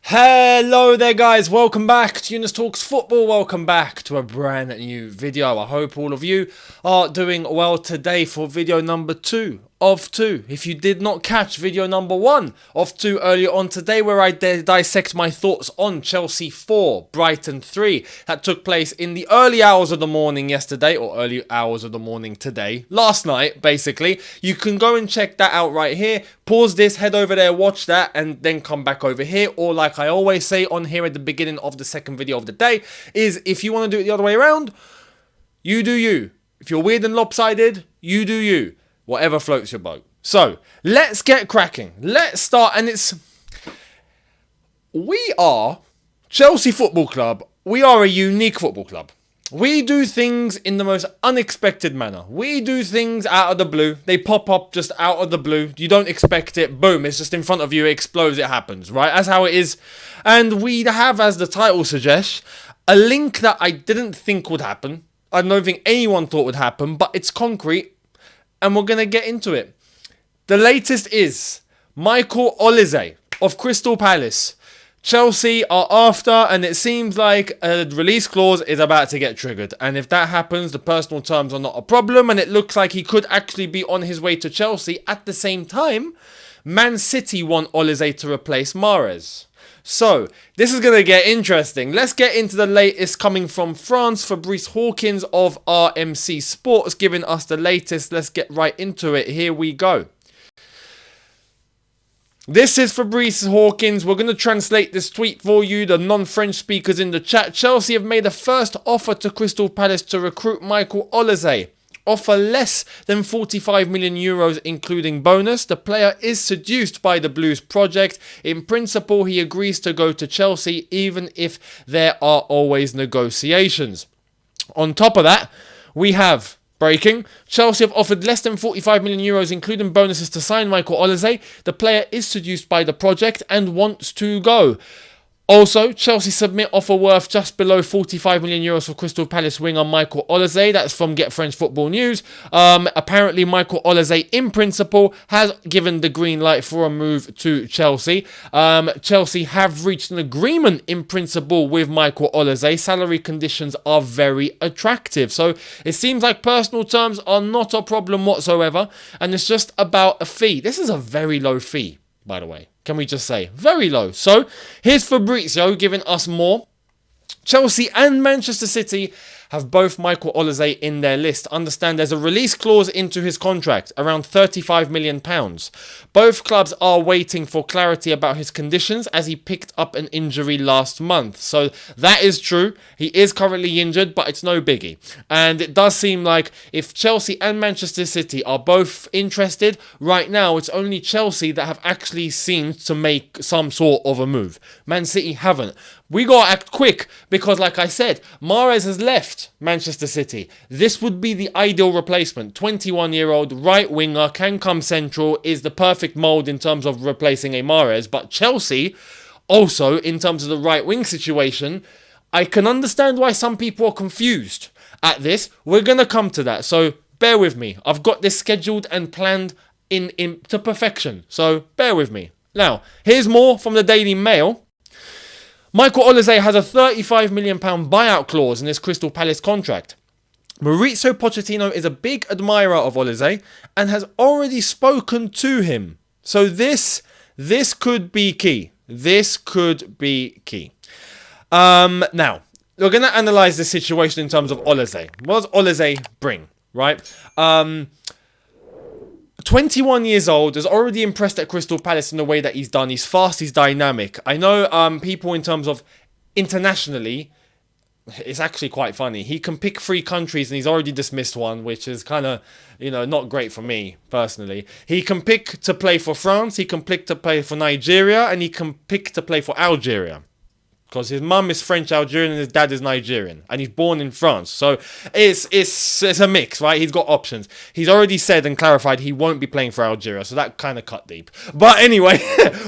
Hello there guys, welcome back to Younes Talks Football, welcome back to a brand new video. I hope all of you are doing well today for video number 2 of 2. If you did not catch video number 1 of 2 earlier on today, where I dissect my thoughts on Chelsea 4, Brighton 3, that took place in the early hours of the morning yesterday, or early hours of the morning today, last night basically, you can go and check that out right here. Pause this, head over there, watch that, and then come back over here. Or like I always say on here at the beginning of the second video of the day, is if you want to do it the other way around, you do you. If you're weird and lopsided, you do you. Whatever floats your boat. So, let's get cracking. Let's start, and we are Chelsea Football Club. We are a unique football club. We do things in the most unexpected manner. We do things out of the blue. They pop up just out of the blue. You don't expect it. Boom. It's just in front of you. It explodes. It happens. Right? That's how it is. And we have, as the title suggests, a link that I didn't think would happen. I don't think anyone thought would happen. But it's concrete. And we're going to get into it. The latest is Michael Olise of Crystal Palace. Chelsea are after, and it seems like a release clause is about to get triggered. And if that happens, the personal terms are not a problem, and it looks like he could actually be on his way to Chelsea. At the same time, Man City want Olise to replace Mahrez. So, this is going to get interesting. Let's get into the latest coming from France. Fabrice Hawkins of RMC Sports giving us the latest. Let's get right into it. Here we go. This is Fabrice Hawkins. We're going to translate this tweet for you, the non-French speakers in the chat. Chelsea have made a first offer to Crystal Palace to recruit Michael Olise. Offer less than 45 million euros including bonus. The player is seduced by the Blues project. In principle, he agrees to go to Chelsea even if there are always negotiations. On top of that, we have breaking. Chelsea have offered less than 45 million euros including bonuses to sign Michael Olise. The player is seduced by the project and wants to go. Also, Chelsea submit offer worth just below 45 million euros for Crystal Palace winger Michael Olise. That's from Get French Football News. Apparently, Michael Olise, in principle, has given the green light for a move to Chelsea. Chelsea have reached an agreement in principle with Michael Olise. Salary conditions are very attractive. So, it seems like personal terms are not a problem whatsoever. And it's just about a fee. This is a very low fee, by the way. Can we just say? Very low. So, here's Fabrizio giving us more. Chelsea and Manchester City have both Michael Olise in their list. Understand there's a release clause into his contract, around £35 million. Both clubs are waiting for clarity about his conditions as he picked up an injury last month. So that is true. He is currently injured, but it's no biggie. And it does seem like if Chelsea and Manchester City are both interested, right now it's only Chelsea that have actually seemed to make some sort of a move. Man City haven't. We gotta act quick because, like I said, Mahrez has left Manchester City. This would be the ideal replacement. 21-year-old right winger, can come central, is the perfect mould in terms of replacing a Mahrez. But Chelsea, also in terms of the right wing situation, I can understand why some people are confused at this. We're gonna come to that, so bear with me. I've got this scheduled and planned in to perfection, so bear with me. Now, here's more from the Daily Mail. Michael Olise has a £35 million buyout clause in his Crystal Palace contract. Maurizio Pochettino is a big admirer of Olise and has already spoken to him. So this could be key. This could be key. Now, we're going to analyse the situation in terms of Olise. What does Olise bring, right? 21 years old, has already impressed at Crystal Palace in the way that he's done. He's fast, he's dynamic. I know people in terms of internationally, it's actually quite funny. He can pick 3 countries and he's already dismissed one, which is kind of, not great for me personally. He can pick to play for France, he can pick to play for Nigeria, and he can pick to play for Algeria. Because his mum is French-Algerian and his dad is Nigerian. And he's born in France. So it's a mix, right? He's got options. He's already said and clarified he won't be playing for Algeria. So that kind of cut deep. But anyway,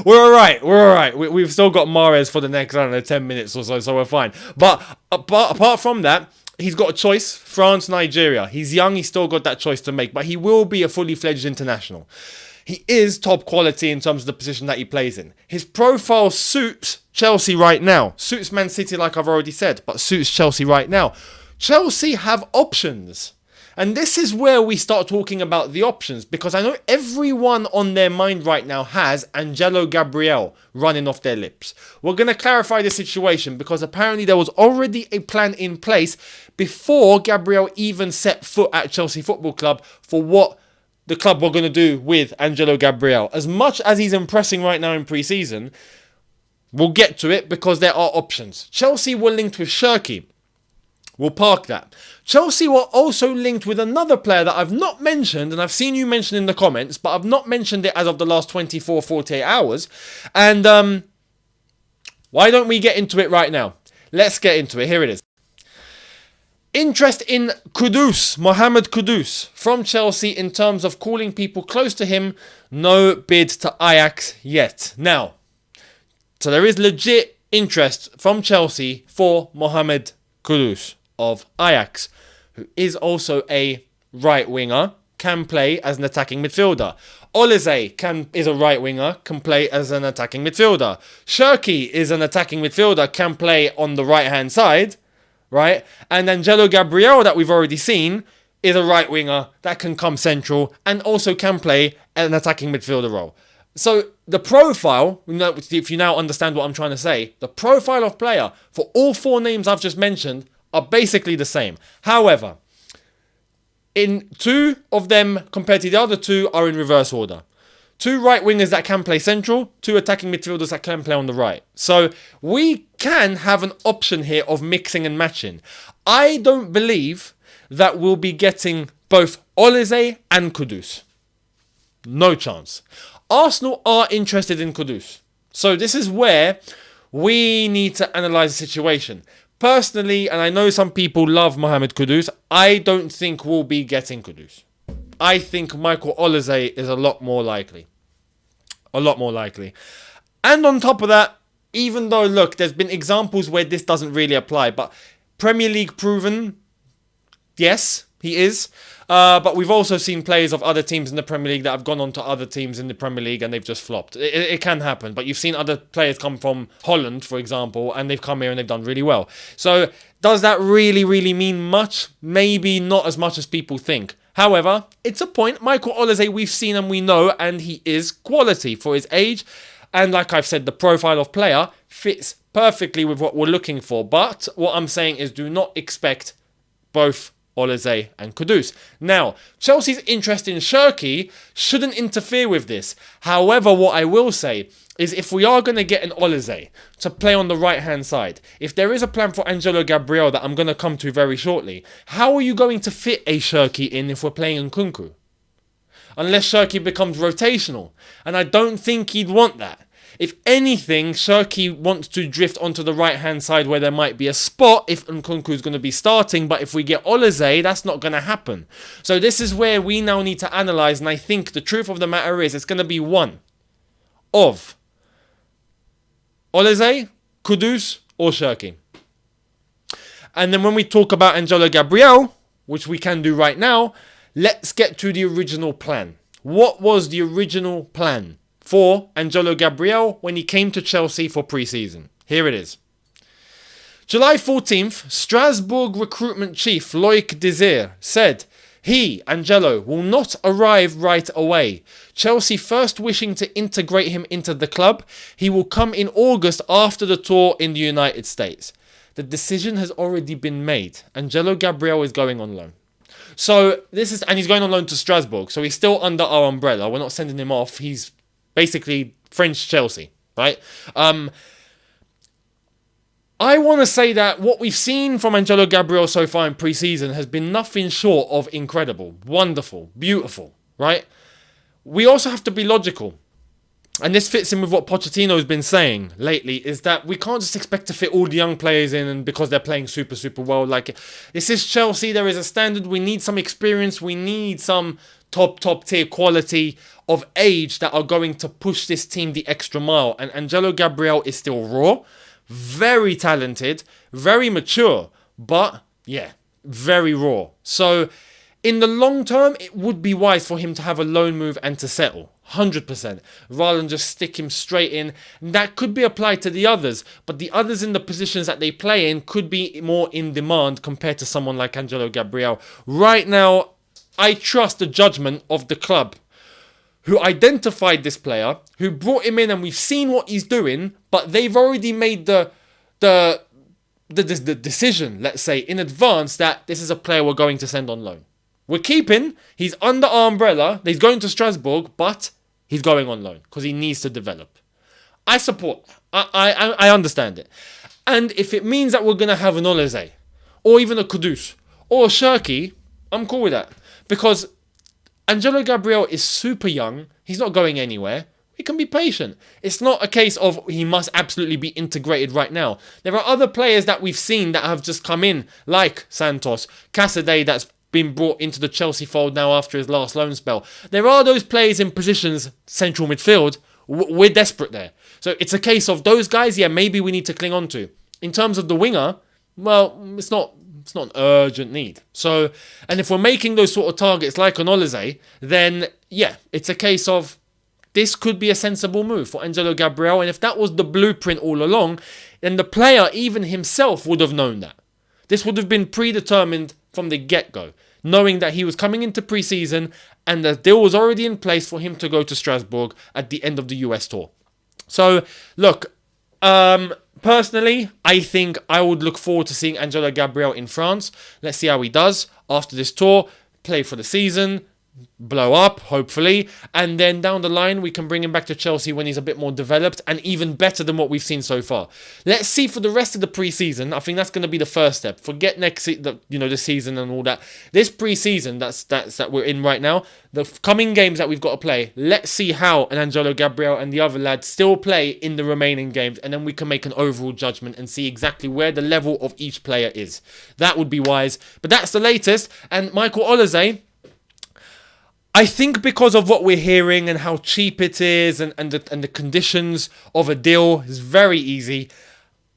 we're all right. We're all right. We've still got Mahrez for the next, 10 minutes or so. So we're fine. But apart from that, he's got a choice. France, Nigeria. He's young. He's still got that choice to make. But he will be a fully fledged international. He is top quality in terms of the position that he plays in. His profile suits Chelsea right now. Suits Man City, like I've already said, but suits Chelsea right now. Chelsea have options. And this is where we start talking about the options, because I know everyone on their mind right now has Angelo Gabriel running off their lips. We're going to clarify the situation, because apparently there was already a plan in place before Gabriel even set foot at Chelsea Football Club for what the club were going to do with Angelo Gabriel. As much as he's impressing right now in pre-season, we'll get to it because there are options. Chelsea were linked with Shirky. We'll park that. Chelsea were also linked with another player that I've not mentioned, and I've seen you mention in the comments, but I've not mentioned it as of the last 24, 48 hours. And why don't we get into it right now? Let's get into it. Here it is. Interest in Kudus, Mohamed Kudus, from Chelsea in terms of calling people close to him. No bid to Ajax yet. Now, so there is legit interest from Chelsea for Mohamed Kudus of Ajax, who is also a right winger, can play as an attacking midfielder. Olise is a right winger, can play as an attacking midfielder. Shirky is an attacking midfielder, can play on the right hand side, right? And Angelo Gabriel, that we've already seen, is a right winger that can come central and also can play an attacking midfielder role. So the profile, if you now understand what I'm trying to say, the profile of player for all four names I've just mentioned are basically the same. However, in two of them compared to the other two are in reverse order. Two right wingers that can play central, two attacking midfielders that can play on the right. So we can have an option here of mixing and matching. I don't believe that we'll be getting both Olise and Kudus. No chance. Arsenal are interested in Kudus. So this is where we need to analyse the situation. Personally, and I know some people love Mohamed Kudus, I don't think we'll be getting Kudus. I think Michael Olise is a lot more likely. A lot more likely. And on top of that, even though, look, there's been examples where this doesn't really apply, but Premier League proven, yes, he is. But we've also seen players of other teams in the Premier League that have gone on to other teams in the Premier League and they've just flopped. It can happen. But you've seen other players come from Holland, for example, and they've come here and they've done really well. So does that really, really mean much? Maybe not as much as people think. However, it's a point. Michael Olise, we've seen and we know, and he is quality for his age. And like I've said, the profile of player fits perfectly with what we're looking for. But what I'm saying is do not expect both Olise and Kudus. Now, Chelsea's interest in Shirky shouldn't interfere with this. However, what I will say is if we are going to get an Olise to play on the right-hand side, if there is a plan for Angelo Gabriel that I'm going to come to very shortly, how are you going to fit a Shirky in if we're playing Nkunku? Unless Shirky becomes rotational. And I don't think he'd want that. If anything, Shirky wants to drift onto the right-hand side where there might be a spot if Nkunku is going to be starting. But if we get Olise, that's not going to happen. So this is where we now need to analyse. And I think the truth of the matter is it's going to be one of Olise, Kudus, or Shirky. And then when we talk about Angelo Gabriel, which we can do right now, let's get to the original plan. What was the original plan for Angelo Gabriel when he came to Chelsea for pre-season? Here it is. July 14th, Strasbourg recruitment chief Loic Desir said he, Angelo, will not arrive right away. Chelsea first wishing to integrate him into the club. He will come in August after the tour in the United States. The decision has already been made. Angelo Gabriel is going on loan. So and he's going on loan to Strasbourg. So he's still under our umbrella. We're not sending him off. He's basically French Chelsea, right? I want to say that what we've seen from Angelo Gabriel so far in pre-season has been nothing short of incredible, wonderful, beautiful, right? We also have to be logical. And this fits in with what Pochettino's been saying lately, is that we can't just expect to fit all the young players in and because they're playing super, super well. Like, this is Chelsea. There is a standard. We need some experience. We need some top tier quality of age that are going to push this team the extra mile. And Angelo Gabriel is still raw, very talented, very mature, but yeah, very raw. So in the long term, it would be wise for him to have a loan move and to settle, 100%, rather than just stick him straight in. That could be applied to the others, but the others in the positions that they play in could be more in demand compared to someone like Angelo Gabriel. Right now, I trust the judgment of the club, who identified this player, who brought him in, and we've seen what he's doing, but they've already made the decision, let's say, in advance that this is a player we're going to send on loan. We're keeping, he's under our umbrella, he's going to Strasbourg, but he's going on loan because he needs to develop. I support, I understand it. And if it means that we're going to have an Olise, or even a Kudus, or a Shirky, I'm cool with that. Because Angelo Gabriel is super young, he's not going anywhere. We can be patient. It's not a case of he must absolutely be integrated right now. There are other players that we've seen that have just come in, like Santos, Casadei, that's been brought into the Chelsea fold now after his last loan spell. There are those players in positions, central midfield, we're desperate there. So it's a case of those guys, yeah, maybe we need to cling on to. In terms of the winger, well, it's not an urgent need. So, and if we're making those sort of targets like an Olise, then yeah, it's a case of this could be a sensible move for Angelo Gabriel. And if that was the blueprint all along, then the player, even himself, would have known that. This would have been predetermined from the get-go, knowing that he was coming into pre-season and the deal was already in place for him to go to Strasbourg at the end of the US tour. So, look, personally, I think I would look forward to seeing Angelo Gabriel in France. Let's see how he does after this tour, play for the season, blow up, hopefully, and then down the line we can bring him back to Chelsea when he's a bit more developed and even better than what we've seen so far. Let's see for the rest of the pre-season. I think that's going to be the first step. Forget the season and all that. This pre-season that we're in right now, the coming games that we've got to play, let's see how an Angelo Gabriel and the other lads still play in the remaining games, and then we can make an overall judgment and see exactly where the level of each player is. That would be wise. But that's the latest. And Michael Olise, I think because of what we're hearing and how cheap it is and the conditions of a deal is very easy,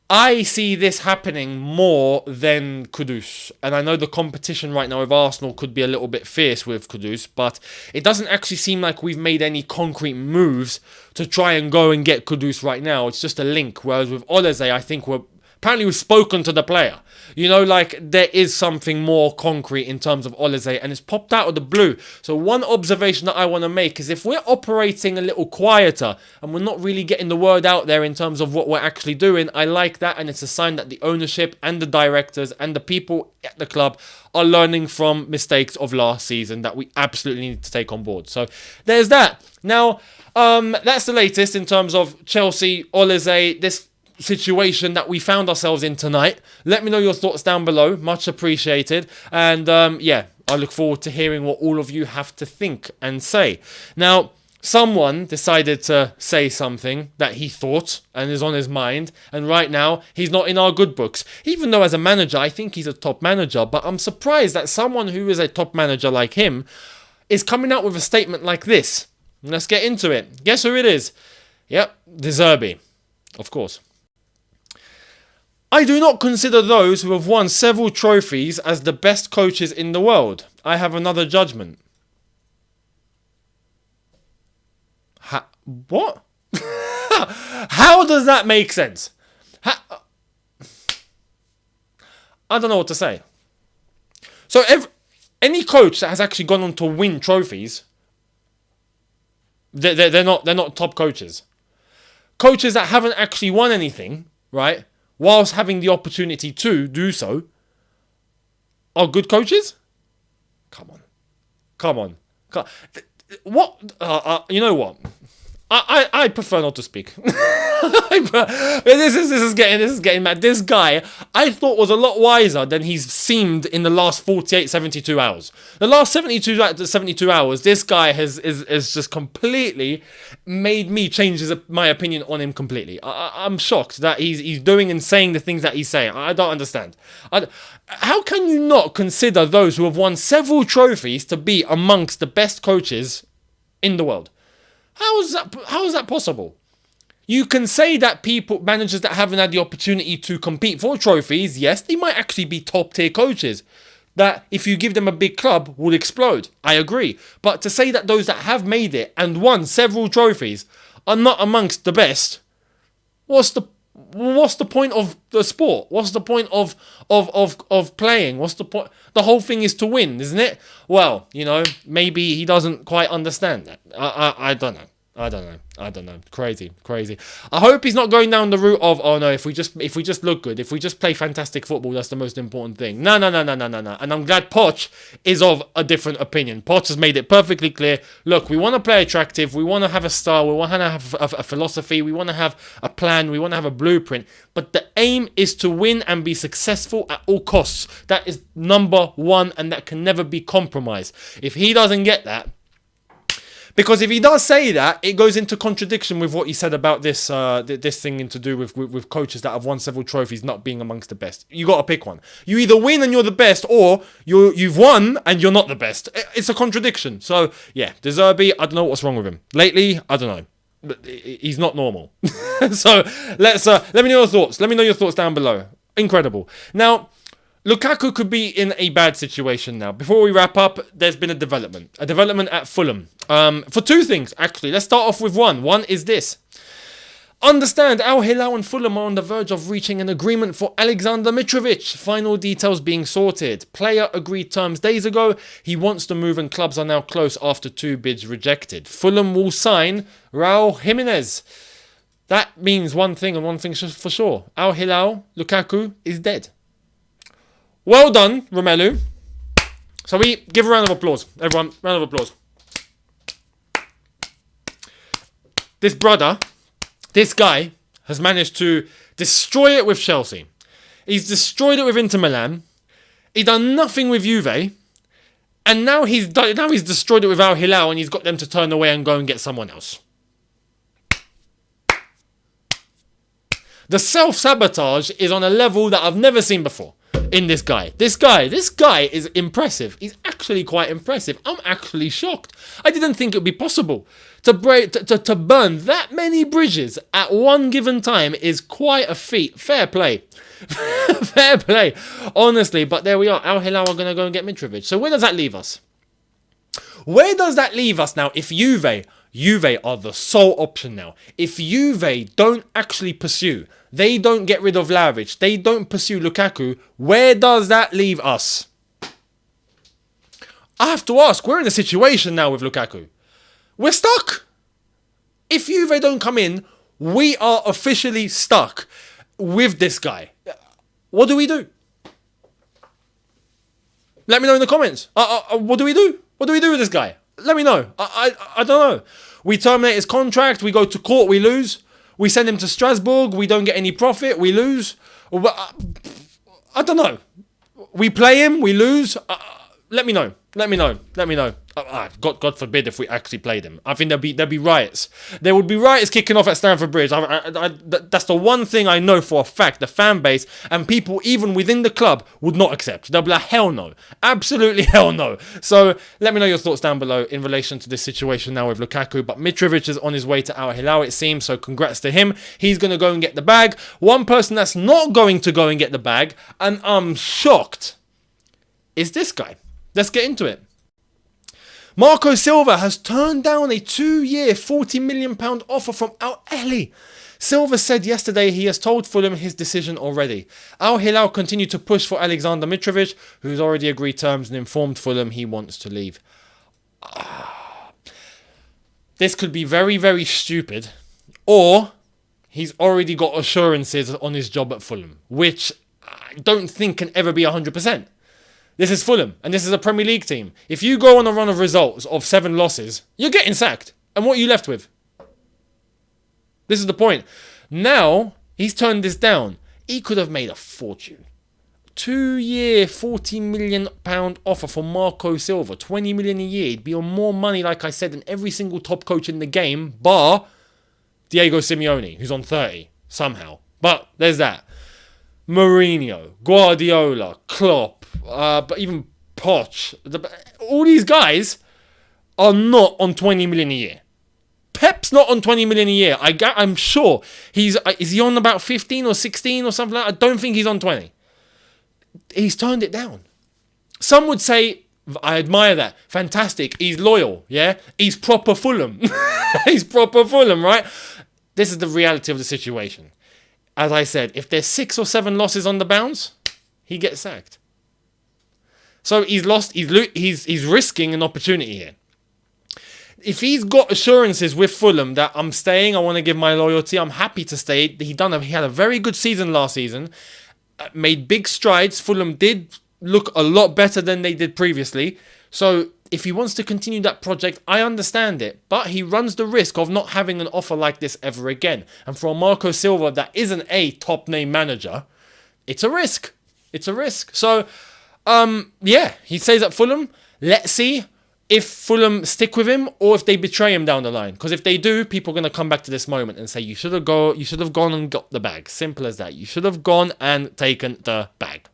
I see this happening more than Kudus. And I know the competition right now with Arsenal could be a little bit fierce with Kudus, but it doesn't actually seem like we've made any concrete moves to try and go and get Kudus right now. It's just a link. Whereas with Olise, I think apparently we've spoken to the player. You know, like, there is something more concrete in terms of Olise, and it's popped out of the blue. So one observation that I want to make is if we're operating a little quieter and we're not really getting the word out there in terms of what we're actually doing, I like that, and it's a sign that the ownership and the directors and the people at the club are learning from mistakes of last season that we absolutely need to take on board. So there's that. Now, that's the latest in terms of Chelsea, Olise, this situation that we found ourselves in tonight. Let me know your thoughts down below, much appreciated. And yeah, I look forward to hearing what all of you have to think and say. Now, someone decided to say something that he thought and is on his mind, and right now he's not in our good books, even though as a manager I think he's a top manager. But I'm surprised that someone who is a top manager like him is coming out with a statement like this. Let's get into it. Guess who it is? Yep, De Zerbi, of course. I do not consider those who have won several trophies as the best coaches in the world. I have another judgment. What? How does that make sense? I don't know what to say. So any coach that has actually gone on to win trophies, they're not top coaches. Coaches that haven't actually won anything, right, whilst having the opportunity to do so, are good coaches? Come on. What? You know what? I prefer not to speak. This is getting mad. This guy, I thought, was a lot wiser than he's seemed in the last 72 hours. The last 72 hours, this guy has just completely made me change my opinion on him completely. I'm shocked that he's doing and saying the things that he's saying. I don't understand. How can you not consider those who have won several trophies to be amongst the best coaches in the world? How is that possible? You can say that managers that haven't had the opportunity to compete for trophies, yes, they might actually be top tier coaches. that if you give them a big club will explode. I agree. But to say that those that have made it and won several trophies are not amongst the best, what's the point of the sport? What's the point of playing? What's the point? The whole thing is to win, isn't it? Well, maybe he doesn't quite understand that. I don't know. I don't know. Crazy. I hope he's not going down the route of, oh no, if we just look good, if we just play fantastic football, that's the most important thing. No. And I'm glad Poch is of a different opinion. Poch has made it perfectly clear. Look, we want to play attractive. We want to have a style. We want to have a philosophy. We want to have a plan. We want to have a blueprint. But the aim is to win and be successful at all costs. That is number one, and that can never be compromised. If he doesn't get that, because if he does say that, it goes into contradiction with what he said about this thing to do with coaches that have won several trophies not being amongst the best. You got to pick one. You either win and you're the best, or you've won and you're not the best. It's a contradiction. So yeah, De Zerbi, I don't know what's wrong with him lately. I don't know. But he's not normal. So let me know your thoughts. Let me know your thoughts down below. Incredible. Now, Lukaku could be in a bad situation now. Before we wrap up, there's been a development at Fulham. For two things, actually. Let's start off with one. One is this. Understand, Al Hilal and Fulham are on the verge of reaching an agreement for Alexander Mitrovic. Final details being sorted. Player agreed terms days ago. He wants to move and clubs are now close after 2 bids rejected. Fulham will sign Raul Jimenez. That means one thing and one thing for sure. Al Hilal, Lukaku, is dead. Well done, Romelu. So we give a round of applause. Everyone, round of applause. This guy has managed to destroy it with Chelsea. He's destroyed it with Inter Milan. He's done nothing with Juve. And now he's destroyed it with Al Hilal, and he's got them to turn away and go and get someone else. The self-sabotage is on a level that I've never seen before. In this guy. This guy is impressive. He's actually quite impressive. I'm actually shocked. I didn't think it would be possible to burn that many bridges at one given time is quite a feat. Fair play. Fair play. Honestly, but there we are. Al Hilal are going to go and get Mitrovic. So where does that leave us? Where does that leave us now if Juve are the sole option now? If Juve don't actually pursue, they don't get rid of Vlahovic, they don't pursue Lukaku, where does that leave us? I have to ask, we're in a situation now with Lukaku. We're stuck. If Juve don't come in, we are officially stuck with this guy. What do we do? Let me know in the comments. What do we do? What do we do with this guy? Let me know. I don't know. We terminate his contract. We go to court. We lose. We send him to Strasbourg. We don't get any profit. We lose. I don't know. We play him. We lose. Let me know. Let me know. Let me know. God forbid if we actually played him. I think there'd be riots. There would be riots kicking off at Stamford Bridge. That's the one thing I know for a fact. The fan base and people even within the club would not accept. They'll be like, hell no. Absolutely hell no. So let me know your thoughts down below in relation to this situation now with Lukaku. But Mitrovic is on his way to Al Hilal, it seems. So congrats to him. He's going to go and get the bag. One person that's not going to go and get the bag, and I'm shocked, is this guy. Let's get into it. Marco Silva has turned down a 2-year £40 million offer from Al Ahly. Silva said yesterday he has told Fulham his decision already. Al Hilal continued to push for Alexander Mitrovic, who's already agreed terms and informed Fulham he wants to leave. This could be very, very stupid. Or he's already got assurances on his job at Fulham, which I don't think can ever be 100%. This is Fulham, and this is a Premier League team. If you go on a run of results of 7 losses, you're getting sacked. And what are you left with? This is the point. Now, he's turned this down. He could have made a fortune. 2-year, £40 million offer for Marco Silva. 20 million a year. He'd be on more money, like I said, than every single top coach in the game, bar Diego Simeone, who's on 30, somehow. But there's that. Mourinho, Guardiola, Klopp, but even Poch, all these guys are not on 20 million a year. Pep's not on 20 million a year. I'm sure is he on about 15 or 16 or something like that? I don't think he's on 20. He's turned it down. Some would say, I admire that. Fantastic. He's loyal. Yeah. He's proper Fulham. He's proper Fulham, right? This is the reality of the situation. As I said, if there's 6 or 7 losses on the bounce, he gets sacked. So he's lost. He's risking an opportunity here. If he's got assurances with Fulham that I'm staying, I want to give my loyalty, I'm happy to stay. He had a very good season last season. Made big strides. Fulham did look a lot better than they did previously. So if he wants to continue that project, I understand it. But he runs the risk of not having an offer like this ever again. And for Marco Silva, that isn't a top name manager, it's a risk. It's a risk. So, yeah, he stays at Fulham. Let's see if Fulham stick with him or if they betray him down the line. Because if they do, people are going to come back to this moment and say, you should have gone and got the bag. Simple as that. You should have gone and taken the bag.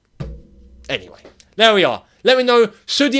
Anyway, there we are. Let me know, should he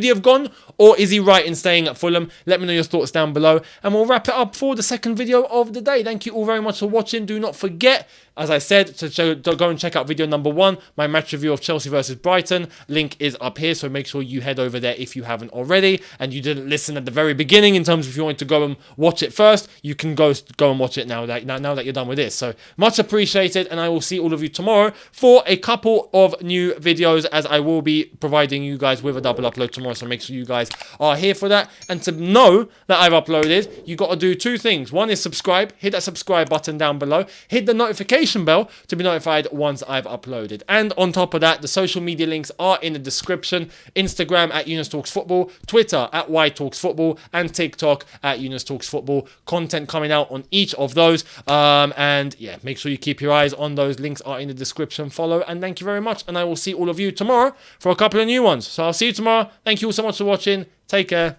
have gone, or is he right in staying at Fulham? Let me know your thoughts down below, and we'll wrap it up for the second video of the day. Thank you all very much for watching. Do not forget, as I said, to go and check out video number 1, my match review of Chelsea versus Brighton. Link is up here, so make sure you head over there if you haven't already, and you didn't listen at the very beginning in terms of if you wanted to go and watch it first, you can go and watch it now that you're done with this. So much appreciated, and I will see all of you tomorrow for a couple of new videos, as I will be providing you guys with a double upload tomorrow, so make sure you guys are here for that. And to know that I've uploaded, you got to do 2 things. One is subscribe. Hit that subscribe button down below. Hit the notification bell to be notified once I've uploaded. And on top of that, the social media links are in the description. Instagram at Younes Talks Football, Twitter at Talks Football, and TikTok at Younes Talks Football. Content coming out on each of those. And yeah, make sure you keep your eyes on those. Links are in the description. Follow, and thank you very much. And I will see all of you tomorrow for a couple of new ones. So I'll see you tomorrow. Thank you all so much for watching. Take care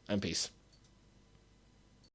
and peace.